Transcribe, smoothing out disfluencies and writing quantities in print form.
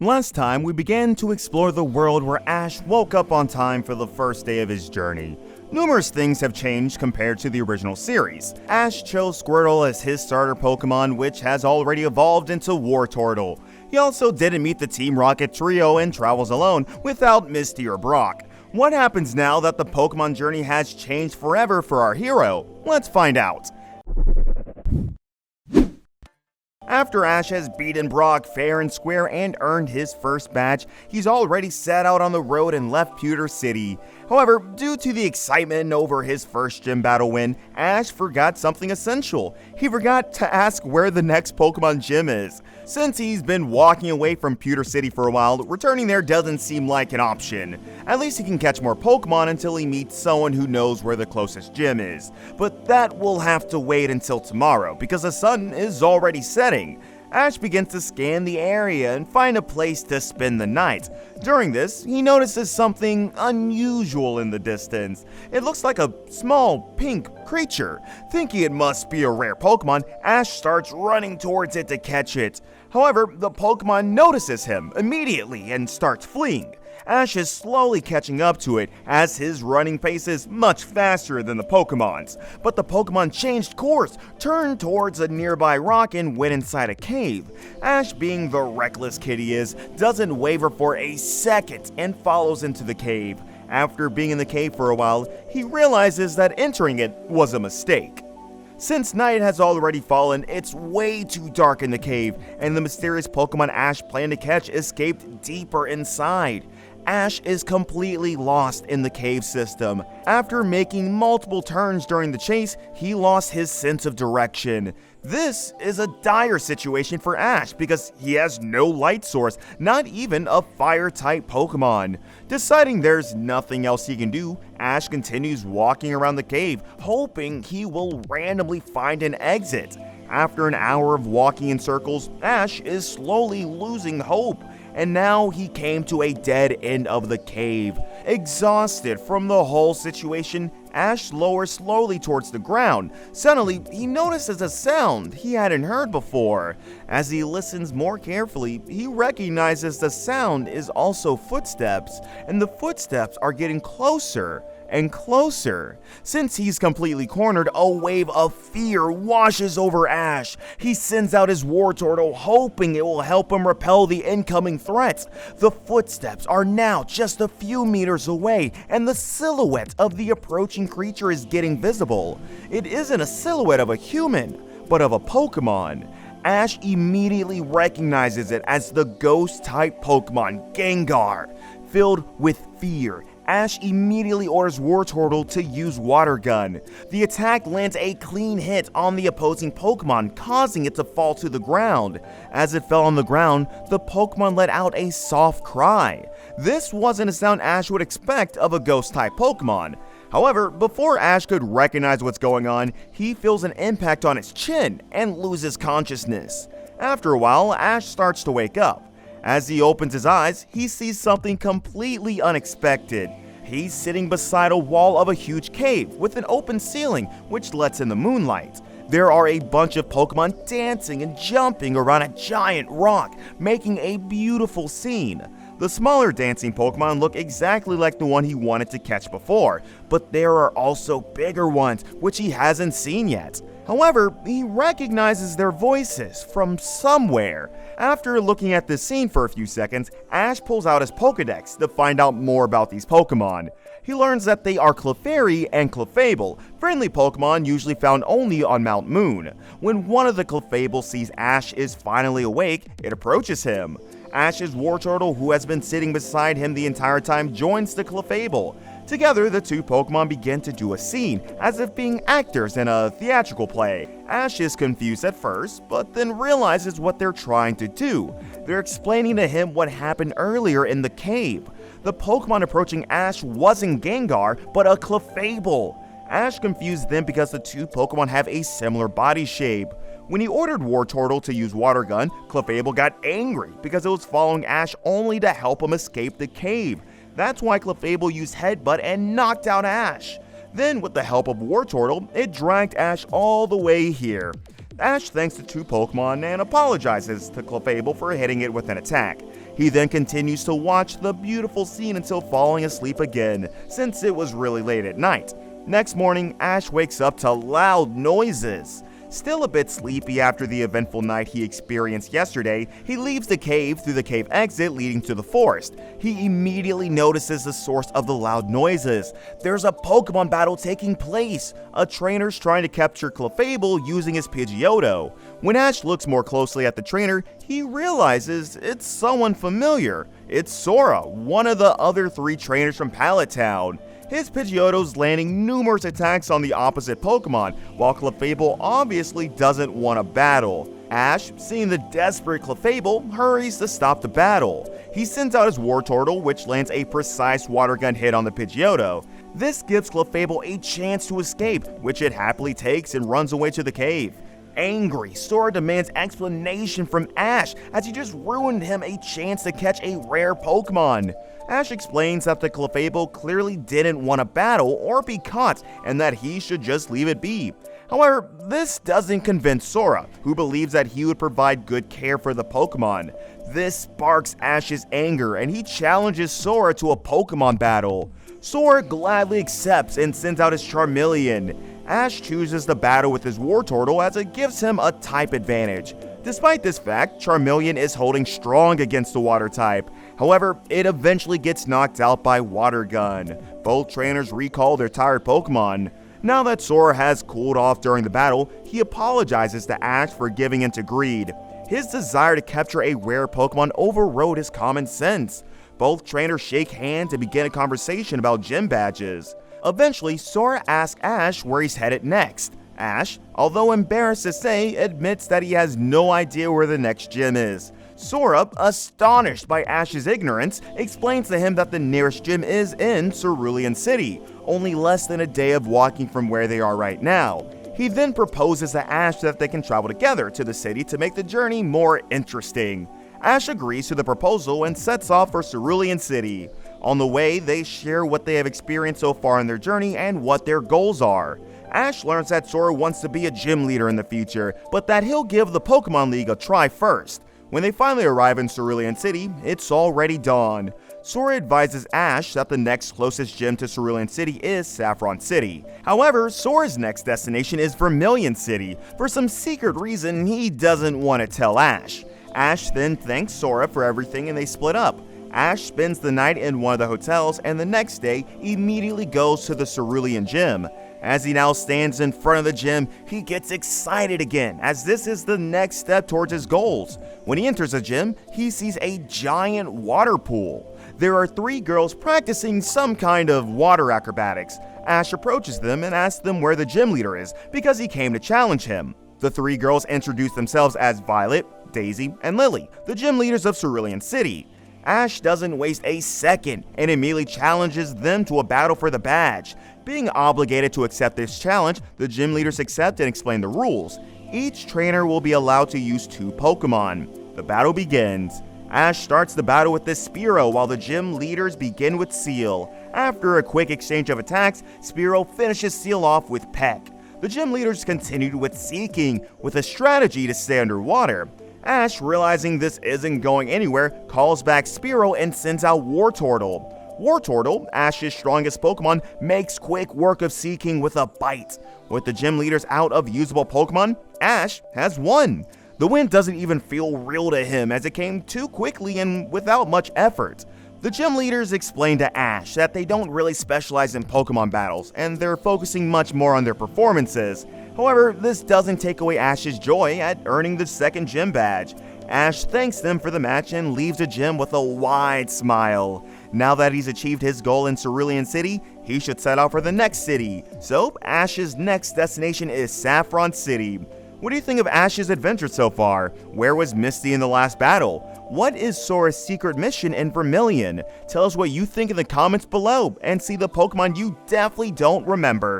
Last time, we began to explore the world where Ash woke up on time for the first day of his journey. Numerous things have changed compared to the original series. Ash chose Squirtle as his starter Pokemon, which has already evolved into Wartortle. He also didn't meet the Team Rocket trio and travels alone without Misty or Brock. What happens now that the Pokemon journey has changed forever for our hero? Let's find out. After Ash has beaten Brock fair and square and earned his first badge, he's already set out on the road and left Pewter City. However, due to the excitement over his first gym battle win, Ash forgot something essential. He forgot to ask where the next Pokemon gym is. Since he's been walking away from Pewter City for a while, returning there doesn't seem like an option. At least he can catch more Pokemon until he meets someone who knows where the closest gym is. But that will have to wait until tomorrow, because the sun is already setting. Ash begins to scan the area and find a place to spend the night. During this, he notices something unusual in the distance. It looks like a small pink creature. Thinking it must be a rare Pokemon, Ash starts running towards it to catch it. However, the Pokemon notices him immediately and starts fleeing. Ash is slowly catching up to it as his running pace is much faster than the Pokemon's. But the Pokemon changed course, turned towards a nearby rock and went inside a cave. Ash, being the reckless kid he is, doesn't waver for a second and follows into the cave. After being in the cave for a while, he realizes that entering it was a mistake. Since night has already fallen, it's way too dark in the cave, and the mysterious Pokemon Ash planned to catch escaped deeper inside. Ash is completely lost in the cave system. After making multiple turns during the chase, he lost his sense of direction. This is a dire situation for Ash because he has no light source, not even a fire-type Pokemon. Deciding there's nothing else he can do, Ash continues walking around the cave, hoping he will randomly find an exit. After an hour of walking in circles, Ash is slowly losing hope. And now he came to a dead end of the cave. Exhausted from the whole situation, Ash lowers slowly towards the ground. Suddenly, he notices a sound he hadn't heard before. As he listens more carefully, he recognizes the sound is also footsteps, and the footsteps are getting closer and closer. Since he's completely cornered, a wave of fear washes over Ash. He sends out his Wartortle, hoping it will help him repel the incoming threats. The footsteps are now just a few meters away, and the silhouette of the approaching creature is getting visible. It isn't a silhouette of a human, but of a Pokemon. Ash immediately recognizes it as the ghost-type Pokemon Gengar. Filled with fear, Ash immediately orders Wartortle to use Water Gun. The attack lands a clean hit on the opposing Pokemon, causing it to fall to the ground. As it fell on the ground, the Pokemon let out a soft cry. This wasn't a sound Ash would expect of a ghost-type Pokemon. However, before Ash could recognize what's going on, he feels an impact on his chin and loses consciousness. After a while, Ash starts to wake up. As he opens his eyes, he sees something completely unexpected. He's sitting beside a wall of a huge cave with an open ceiling which lets in the moonlight. There are a bunch of Pokemon dancing and jumping around a giant rock, making a beautiful scene. The smaller dancing Pokemon look exactly like the one he wanted to catch before, but there are also bigger ones which he hasn't seen yet. However, he recognizes their voices from somewhere. After looking at this scene for a few seconds, Ash pulls out his Pokedex to find out more about these Pokemon. He learns that they are Clefairy and Clefable, friendly Pokemon usually found only on Mount Moon. When one of the Clefable sees Ash is finally awake, it approaches him. Ash's Wartortle, who has been sitting beside him the entire time, joins the Clefable. Together, the two Pokemon begin to do a scene, as if being actors in a theatrical play. Ash is confused at first, but then realizes what they're trying to do. They're explaining to him what happened earlier in the cave. The Pokemon approaching Ash wasn't Gengar, but a Clefable. Ash confused them because the two Pokemon have a similar body shape. When he ordered Wartortle to use Water Gun, Clefable got angry because it was following Ash only to help him escape the cave. That's why Clefable used Headbutt and knocked out Ash. Then, with the help of Wartortle, it dragged Ash all the way here. Ash thanks the two Pokemon and apologizes to Clefable for hitting it with an attack. He then continues to watch the beautiful scene until falling asleep again, since it was really late at night. Next morning, Ash wakes up to loud noises. Still a bit sleepy after the eventful night he experienced yesterday, he leaves the cave through the cave exit leading to the forest. He immediately notices the source of the loud noises. There's a Pokemon battle taking place. A trainer's trying to capture Clefairy using his Pidgeotto. When Ash looks more closely at the trainer, he realizes it's someone familiar. It's Sora, one of the other 3 trainers from Pallet Town. His Pidgeotto's landing numerous attacks on the opposite Pokemon, while Clefairy obviously doesn't want to battle. Ash, seeing the desperate Clefairy, hurries to stop the battle. He sends out his Wartortle, which lands a precise water gun hit on the Pidgeotto. This gives Clefairy a chance to escape, which it happily takes and runs away to the cave. Angry, Sora demands explanation from Ash, as he just ruined him a chance to catch a rare Pokemon. Ash explains that the Clefairy clearly didn't want to battle or be caught, and that he should just leave it be. However, this doesn't convince Sora, who believes that he would provide good care for the Pokemon. This sparks Ash's anger, and he challenges Sora to a Pokemon battle. Sora gladly accepts and sends out his Charmeleon. Ash chooses to battle with his Wartortle as it gives him a type advantage. Despite this fact, Charmeleon is holding strong against the water type. However, it eventually gets knocked out by Water Gun. Both trainers recall their tired Pokemon. Now that Sora has cooled off during the battle, he apologizes to Ash for giving in to greed. His desire to capture a rare Pokemon overrode his common sense. Both trainers shake hands and begin a conversation about gym badges. Eventually, Sora asks Ash where he's headed next. Ash, although embarrassed to say, admits that he has no idea where the next gym is. Sora, astonished by Ash's ignorance, explains to him that the nearest gym is in Cerulean City, only less than a day of walking from where they are right now. He then proposes to Ash that they can travel together to the city to make the journey more interesting. Ash agrees to the proposal and sets off for Cerulean City. On the way, they share what they have experienced so far in their journey and what their goals are. Ash learns that Sora wants to be a gym leader in the future, but that he'll give the Pokemon League a try first. When they finally arrive in Cerulean City, it's already dawn. Sora advises Ash that the next closest gym to Cerulean City is Saffron City. However, Sora's next destination is Vermilion City. For some secret reason, he doesn't want to tell Ash. Ash then thanks Sora for everything and they split up. Ash spends the night in one of the hotels and the next day immediately goes to the Cerulean Gym. As he now stands in front of the gym, he gets excited again, as this is the next step towards his goals. When he enters the gym, he sees a giant water pool. There are 3 girls practicing some kind of water acrobatics. Ash approaches them and asks them where the gym leader is, because he came to challenge him. The 3 girls introduce themselves as Violet, Daisy, and Lily, the gym leaders of Cerulean City. Ash doesn't waste a second and immediately challenges them to a battle for the badge. Being obligated to accept this challenge, the gym leaders accept and explain the rules. Each trainer will be allowed to use 2 Pokemon. The battle begins. Ash starts the battle with the Spearow while the gym leaders begin with Seal. After a quick exchange of attacks, Spearow finishes Seal off with Peck. The gym leaders continued with Seeking, with a strategy to stay underwater. Ash, realizing this isn't going anywhere, calls back Spearow and sends out Wartortle. Wartortle, Ash's strongest Pokemon, makes quick work of Seeking with a bite. With the gym leaders out of usable Pokemon, Ash has won. The win doesn't even feel real to him as it came too quickly and without much effort. The gym leaders explain to Ash that they don't really specialize in Pokemon battles, and they're focusing much more on their performances. However, this doesn't take away Ash's joy at earning the second gym badge. Ash thanks them for the match and leaves the gym with a wide smile. Now that he's achieved his goal in Cerulean City, he should set out for the next city. So, Ash's next destination is Saffron City. What do you think of Ash's adventure so far? Where was Misty in the last battle? What is Sora's secret mission in Vermilion? Tell us what you think in the comments below, and see the Pokemon you definitely don't remember.